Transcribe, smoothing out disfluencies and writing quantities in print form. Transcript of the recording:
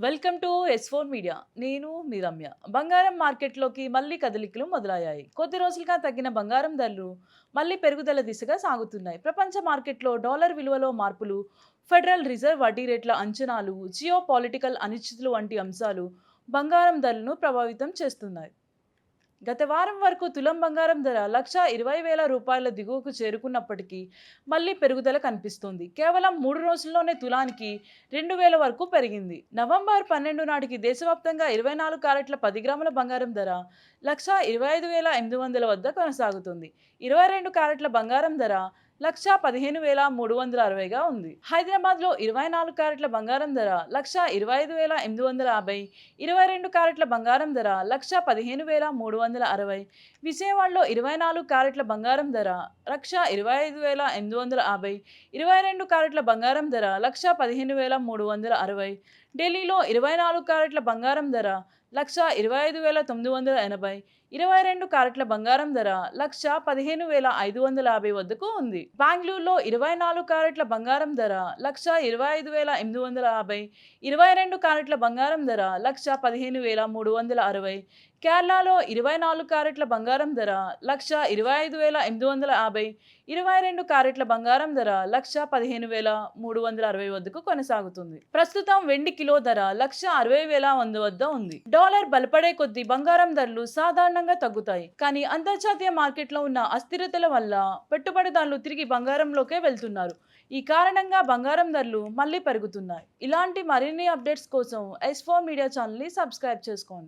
Welcome to S4 media. నేను మీ రమ్య. బంగారం మార్కెట్లోకి మళ్ళీ కదలికలు మొదలయ్యాయి. కొద్ది రోజులుగా తగ్గిన బంగారం ధరలు మళ్ళీ పెరుగుదల దిశగా సాగుతున్నాయి. ప్రపంచ మార్కెట్లో డాలర్ విలువలో మార్పులు, ఫెడరల్ రిజర్వ్ వడ్డీ రేట్ల అంచనాలు, జియో పొలిటికల్ అనిశ్చితులు వంటి అంశాలు బంగారం ధరలను ప్రభావితం చేస్తున్నాయి. గత వారం వరకు తులం బంగారం ధర 1,20,000 దిగువకు చేరుకున్నప్పటికీ మళ్ళీ పెరుగుదల కనిపిస్తోంది. కేవలం 3 రోజుల్లోనే తులానికి 2,000 వరకు పెరిగింది. నవంబర్ 12 నాటికి దేశవ్యాప్తంగా 24 క్యారెట్ల 10 గ్రాముల బంగారం ధర 1,25,800 వద్ద కొనసాగుతుంది. 22 క్యారెట్ల బంగారం ధర 1,15,360గా ఉంది. హైదరాబాద్లో 24 క్యారెట్ల బంగారం ధర 1,25,850, 22 క్యారెట్ల బంగారం ధర 1,15,360, విజయవాడలో 24 క్యారెట్ల బంగారం ధర 1,25,850, 22 క్యారెట్ల బంగారం ధర 1,15,360, ఢిల్లీలో 24 క్యారెట్ల బంగారం ధర 1,25,980, 22 క్యారెట్ల బంగారం ధర 1,15,550 వద్దకు ఉంది. బెంగళూరులో 24 క్యారెట్ల బంగారం ధర 1,25,850, 22 క్యారెట్ల బంగారం ధర 1,15,360, కేరళలో 24 క్యారెట్ల బంగారం ధర 1,25,850, 22 క్యారెట్ల బంగారం ధర 1,15,360 వద్దకు కొనసాగుతుంది. ప్రస్తుతం వెండి కిలో ధర 1,60,100 వద్ద ఉంది. డాలర్ బలపడే కొద్దీ బంగారం ధరలు సాధారణంగా తగ్గుతాయి. కానీ అంతర్జాతీయ మార్కెట్లో ఉన్న అస్థిరతల వల్ల పెట్టుబడిదారులు తిరిగి బంగారంలోకే వెళ్తున్నారు. ఈ కారణంగా బంగారం ధరలు మళ్ళీ పెరుగుతున్నాయి. ఇలాంటి మరిన్ని అప్డేట్స్ కోసం S4 మీడియా ఛానల్ని సబ్స్క్రైబ్ చేసుకోండి.